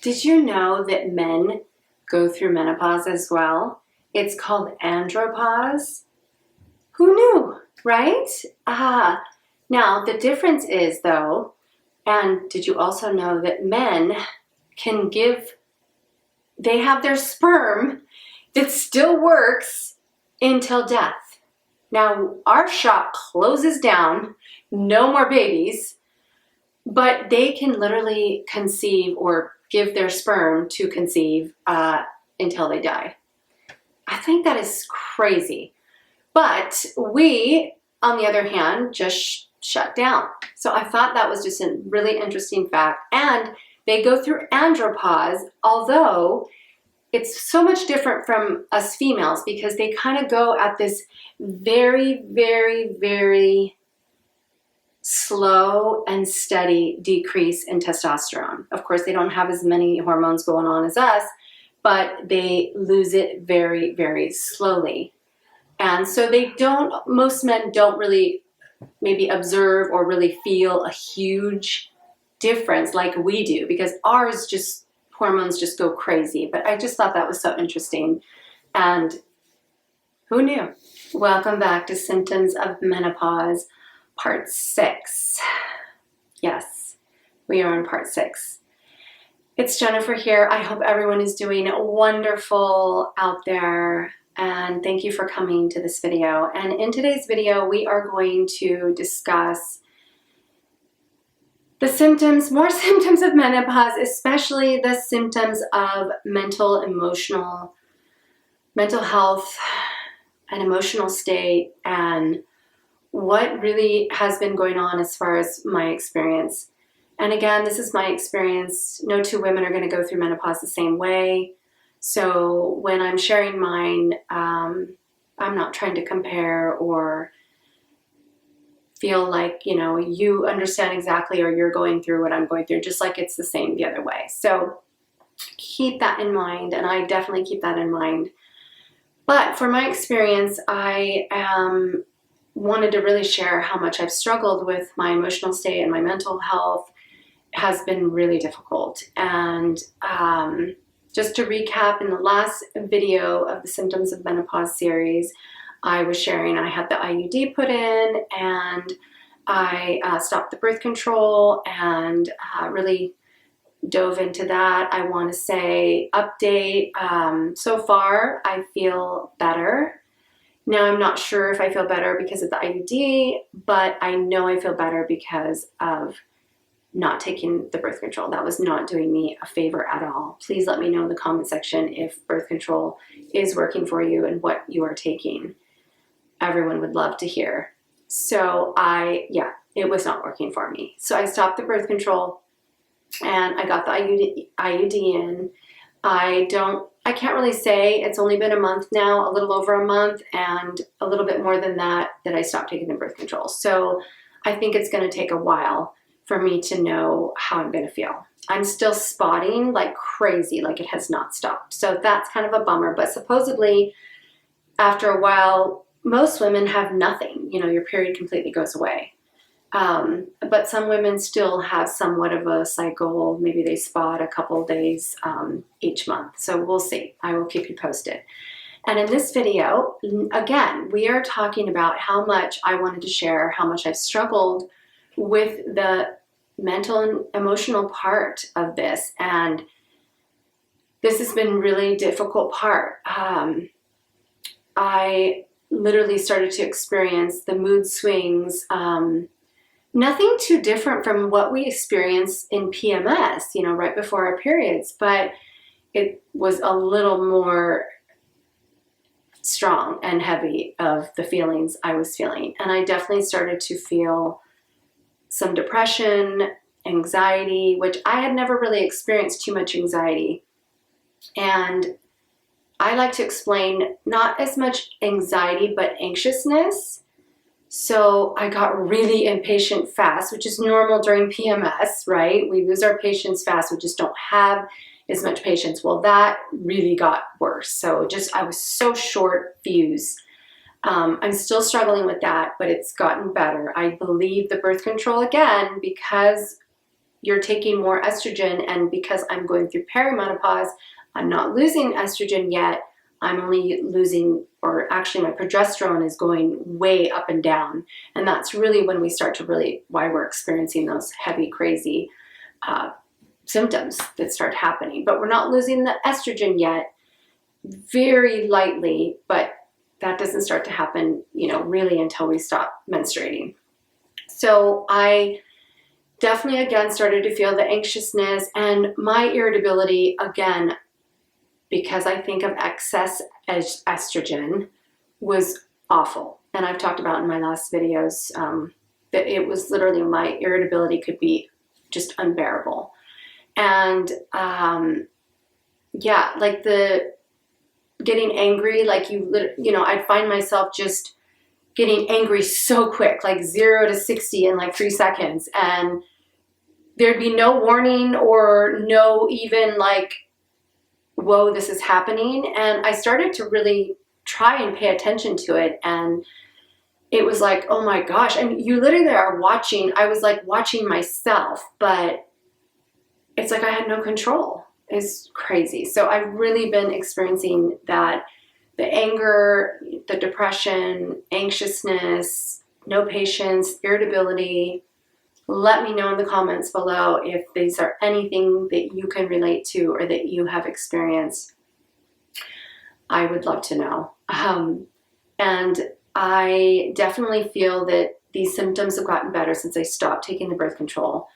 Did you know that men go through menopause as well? It's called andropause. Who knew, right? Now the difference is though, and did you also know that men can they have their sperm that still works until death. Now our shop closes down, no more babies, but they can literally conceive or give their sperm to conceive until they die. I think that is crazy. But we, on the other hand, just shut down. So I thought that was just a really interesting fact. And they go through andropause, although it's so much different from us females because they kind of go at this very, very, very slow and steady decrease in testosterone. Of course, they don't have as many hormones going on as us, but they lose it very, very slowly. And so most men don't really maybe observe or really feel a huge difference like we do because hormones just go crazy. But I just thought that was so interesting. And who knew? Welcome back to Symptoms of Menopause, Part 6. Yes, we are on Part 6. It's Jennifer here. I hope everyone is doing wonderful out there. And thank you for coming to this video. And in today's video, we are going to discuss the more symptoms of menopause, especially the symptoms of mental health and emotional state, and what really has been going on as far as my experience. And again, this is my experience. No two women are going to go through menopause the same way. So when I'm sharing mine, I'm not trying to compare or feel like, you understand exactly or you're going through what I'm going through, just like it's the same the other way. So keep that in mind, and I definitely keep that in mind. But for my experience, I wanted to really share how much I've struggled with my emotional state and my mental health. It has been really difficult. And just to recap, in the last video of the Symptoms of Menopause series, I was sharing I had the IUD put in, and I stopped the birth control and really dove into that. I want to say update. So far, I feel better. Now, I'm not sure if I feel better because of the IUD, but I know I feel better because of not taking the birth control. That was not doing me a favor at all. Please let me know in the comment section if birth control is working for you and what you are taking. Everyone would love to hear. So it was not working for me. So I stopped the birth control and I got the IUD in. I can't really say, it's only been a month now, a little over a month, and a little bit more than that I stopped taking the birth control. So I think it's going to take a while for me to know how I'm going to feel. I'm still spotting like crazy, like it has not stopped. So that's kind of a bummer. But supposedly after a while, most women have nothing. Your period completely goes away. But some women still have somewhat of a cycle. Maybe they spot a couple days each month. So we'll see. I will keep you posted. And in this video, again, we are talking about how much I wanted to share, how much I've struggled with the mental and emotional part of this. And this has been really difficult part. I literally started to experience the mood swings, nothing too different from what we experience in PMS, right before our periods, but it was a little more strong and heavy of the feelings I was feeling. And I definitely started to feel some depression, anxiety, which I had never really experienced too much anxiety. And I like to explain not as much anxiety, but anxiousness. So I got really impatient fast, which is normal during PMS, right? We lose our patience fast. We just don't have as much patience. Well, that really got worse. So I was so short fused. I'm still struggling with that, but it's gotten better. I believe the birth control, again, because you're taking more estrogen, and because I'm going through perimenopause, I'm not losing estrogen yet. I'm only losing, or actually my progesterone is going way up and down. And that's really when we start to really, why we're experiencing those heavy, crazy symptoms that start happening. But we're not losing the estrogen yet, very lightly, but that doesn't start to happen, you know, really until we stop menstruating. So I definitely, again, started to feel the anxiousness and my irritability, again, because I think of excess estrogen, was awful. And I've talked about in my last videos that it was literally, my irritability could be just unbearable. And yeah, like the getting angry, like you know, I'd find myself just getting angry so quick, like 0 to 60 in like 3 seconds. And there'd be no warning or no even like, whoa, this is happening. And I started to really try and pay attention to it. And it was like, oh my gosh. And you literally are watching, I was like watching myself, but it's like I had no control. It's crazy. So I've really been experiencing that, the anger, the depression, anxiousness, no patience, irritability. Let me know in the comments below if these are anything that you can relate to or that you have experienced. I would love to know. And I definitely feel that these symptoms have gotten better since I stopped taking the birth control.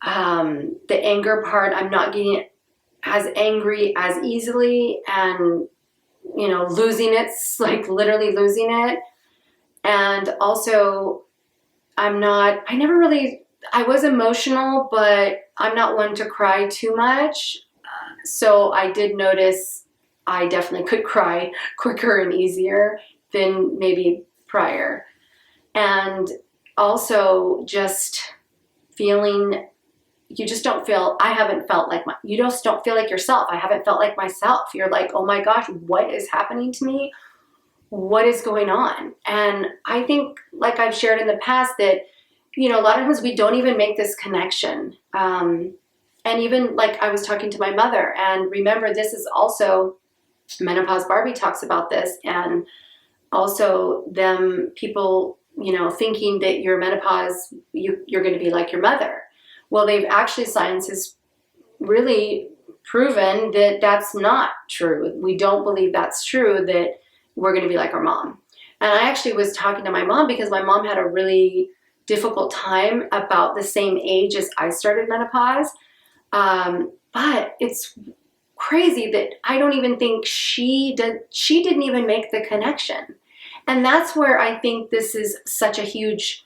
The anger part, I'm not getting as angry as easily, and, you know, losing it, like literally losing it. And also, I was emotional, but I'm not one to cry too much. So I did notice I definitely could cry quicker and easier than maybe prior. And also just feeling, you just don't feel, I haven't felt like you just don't feel like yourself. I haven't felt like myself. You're like, oh my gosh, what is happening to me? What is going on? And I think, like I've shared in the past, that, you know, a lot of times we don't even make this connection. And even like I was talking to my mother, and remember, this is also, Menopause Barbie talks about this, and also them, people, you know, thinking that your menopause, you're going to be like your mother. Well, they've actually, science has really proven that that's not true. We don't believe that's true, that we're going to be like our mom. And I actually was talking to my mom because my mom had a really difficult time about the same age as I started menopause. But it's crazy that I don't even think she didn't even make the connection. And that's where I think this is such a huge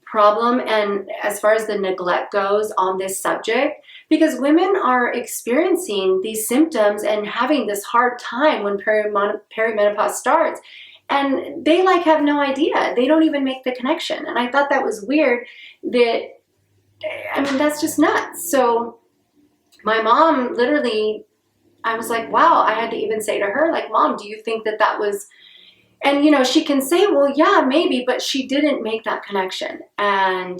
problem, and as far as the neglect goes on this subject, because women are experiencing these symptoms and having this hard time when perimenopause starts, and they like have no idea. They don't even make the connection. And I thought that was weird. That, I mean, that's just nuts. So my mom, literally, I was like, wow, I had to even say to her, like, Mom, do you think that that was, and, you know, she can say, well, yeah, maybe, but she didn't make that connection. And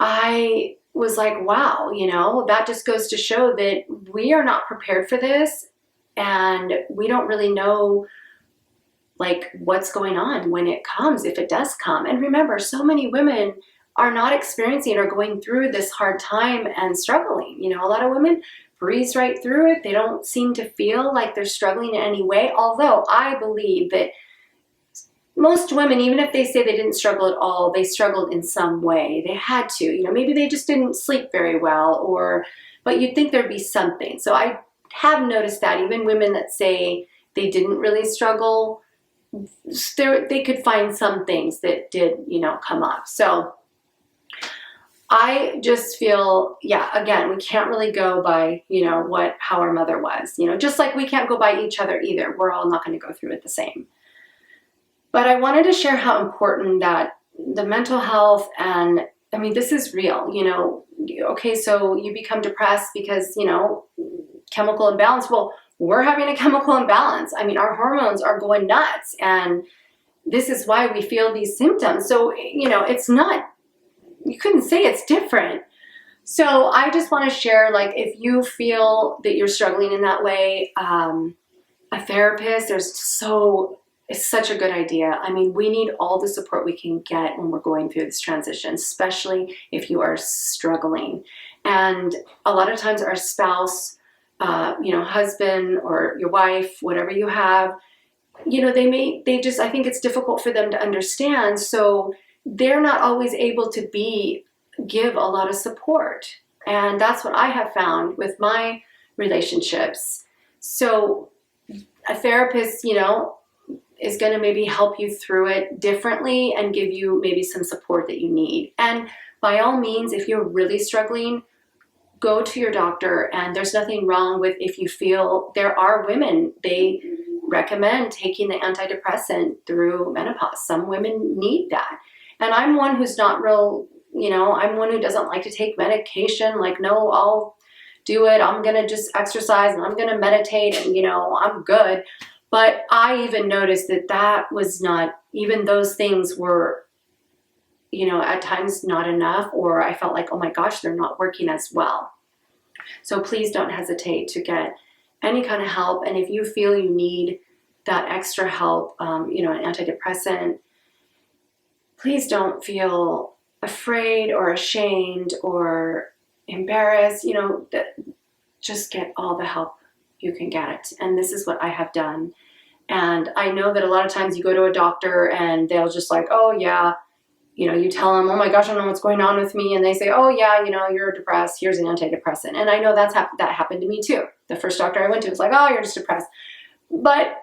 I was like, wow, you know, that just goes to show that we are not prepared for this, and we don't really know, like, what's going on when it comes, if it does come. And remember, so many women are not experiencing or going through this hard time and struggling. You know, a lot of women breeze right through it. They don't seem to feel like they're struggling in any way, although I believe that most women, even if they say they didn't struggle at all, they struggled in some way. They had to, you know, maybe they just didn't sleep very well, but you'd think there'd be something. So I have noticed that even women that say they didn't really struggle, they could find some things that did, you know, come up. So I just feel, yeah, again, we can't really go by, you know, how our mother was, you know, just like we can't go by each other either. We're all not going to go through it the same. But I wanted to share how important that the mental health, and I mean, this is real, you know, okay, so you become depressed because, you know, chemical imbalance. Well, we're having a chemical imbalance. I mean, our hormones are going nuts, and this is why we feel these symptoms. So, you know, it's not, you couldn't say it's different. So I just want to share, like, if you feel that you're struggling in that way, a therapist, it's such a good idea. I mean, we need all the support we can get when we're going through this transition, especially if you are struggling. And a lot of times our spouse, husband or your wife, whatever you have, I think it's difficult for them to understand. So they're not always able to give a lot of support. And that's what I have found with my relationships. So a therapist, is going to maybe help you through it differently and give you maybe some support that you need. And by all means, if you're really struggling, go to your doctor. And there's nothing wrong with, if you feel, there are women, they recommend taking the antidepressant through menopause. Some women need that. And I'm one who's not I'm one who doesn't like to take medication. Like, no, I'll do it. I'm going to just exercise and I'm going to meditate and, I'm good. But I even noticed that was not, even those things were, at times not enough, or I felt like, oh my gosh, they're not working as well. So please don't hesitate to get any kind of help. And if you feel you need that extra help, an antidepressant, please don't feel afraid or ashamed or embarrassed. Just get all the help you can get. And this is what I have done. And I know that a lot of times you go to a doctor and they'll just like, oh yeah, you tell them, oh my gosh, I don't know what's going on with me. And they say, oh yeah, you're depressed. Here's an antidepressant. And I know that happened to me too. The first doctor I went to was like, oh, you're just depressed. But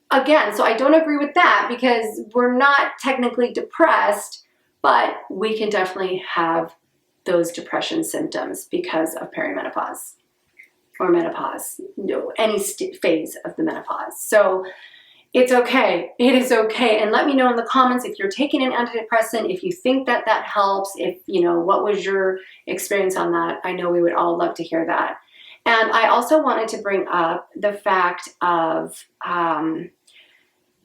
again, so I don't agree with that, because we're not technically depressed, but we can definitely have those depression symptoms because of perimenopause or menopause, any phase of the menopause. So it's okay. It is okay. And let me know in the comments if you're taking an antidepressant, if you think that helps, if, what was your experience on that? I know we would all love to hear that. And I also wanted to bring up the fact of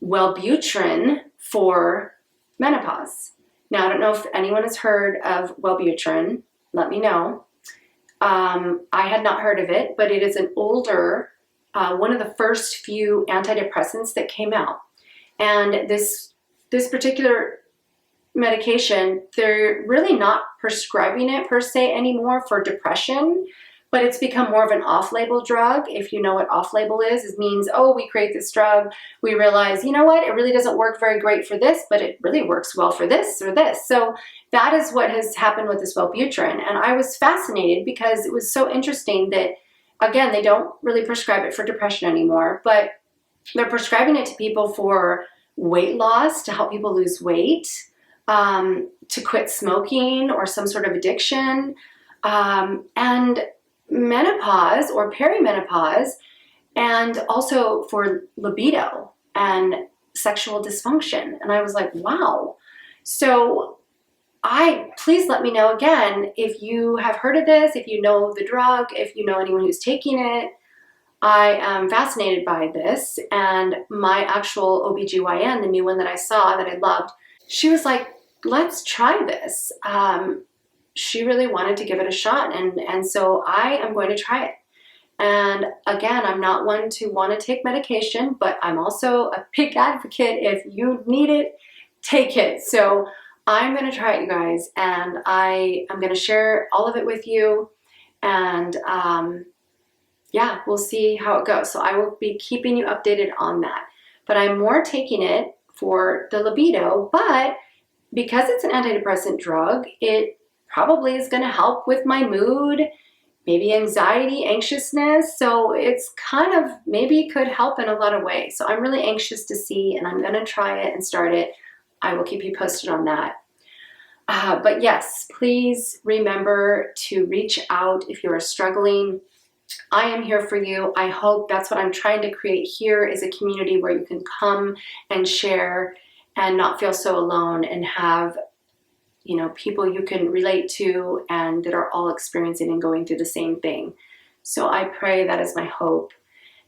Wellbutrin for menopause. Now, I don't know if anyone has heard of Wellbutrin. Let me know. I had not heard of it, but it is an older, one of the first few antidepressants that came out. And this particular medication, they're really not prescribing it per se anymore for depression, but it's become more of an off-label drug. If you know what off-label is, it means, oh, we create this drug, we realize, you know what, it really doesn't work very great for this, but it really works well for this or this. So that is what has happened with this Wellbutrin. And I was fascinated because it was so interesting that, again, they don't really prescribe it for depression anymore, but they're prescribing it to people for weight loss, to help people lose weight, to quit smoking or some sort of addiction, and menopause or perimenopause, and also for libido and sexual dysfunction. And I was like, wow. So please let me know again if you have heard of this, if you know the drug, if you know anyone who's taking it. I am fascinated by this. And my actual OBGYN, the new one that I saw that I loved, she was like, let's try this. She really wanted to give it a shot. And so I am going to try it. And again, I'm not one to want to take medication, but I'm also a big advocate. If you need it, take it. So I'm going to try it, you guys. And I am going to share all of it with you. And yeah, we'll see how it goes. So I will be keeping you updated on that. But I'm more taking it for the libido, but because it's an antidepressant drug, it probably is going to help with my mood, maybe anxiety, anxiousness. So it's kind of, maybe could help in a lot of ways. So I'm really anxious to see, and I'm going to try it and start it. I will keep you posted on that. But yes, please remember to reach out if you are struggling. I am here for you. I hope that's what I'm trying to create here, is a community where you can come and share and not feel so alone, and have, people you can relate to and that are all experiencing and going through the same thing. So I pray that is my hope.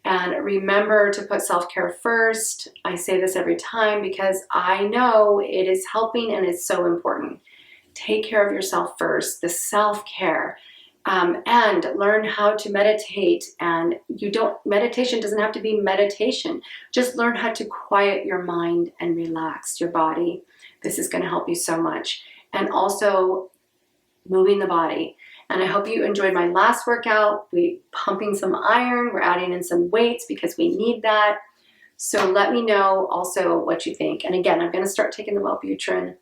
And remember to put self-care first. I say this every time because I know it is helping and it's so important. take care of yourself first, the self-care, and learn how to meditate. And meditation doesn't have to be meditation. Just learn how to quiet your mind and relax your body. This is going to help you so much. And also moving the body. And I hope you enjoyed my last workout. We're pumping some iron. We're adding in some weights because we need that. So let me know also what you think. And again, I'm going to start taking the Wellbutrin.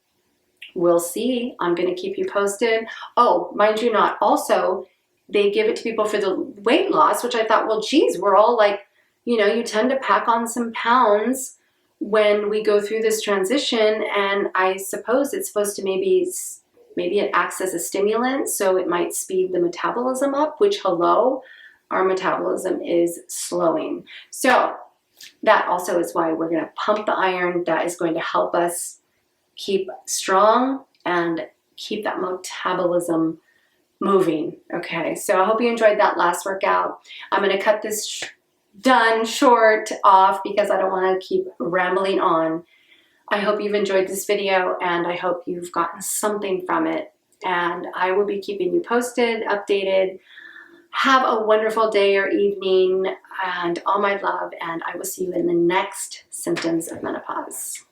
We'll see. I'm going to keep you posted. Oh, mind you not, also, they give it to people for the weight loss, which I thought, well, geez, we're all like, you know, you tend to pack on some pounds when we go through this transition. And I suppose it's supposed to maybe it acts as a stimulant, so it might speed the metabolism up, which, hello, our metabolism is slowing. So that also is why we're going to pump the iron. That is going to help us keep strong and keep that metabolism moving. Okay, so I hope you enjoyed that last workout. I'm going to cut this short off because I don't want to keep rambling on. I hope you've enjoyed this video, and I hope you've gotten something from it. And I will be keeping you posted, updated. Have a wonderful day or evening, and all my love, and I will see you in the next Symptoms of Menopause.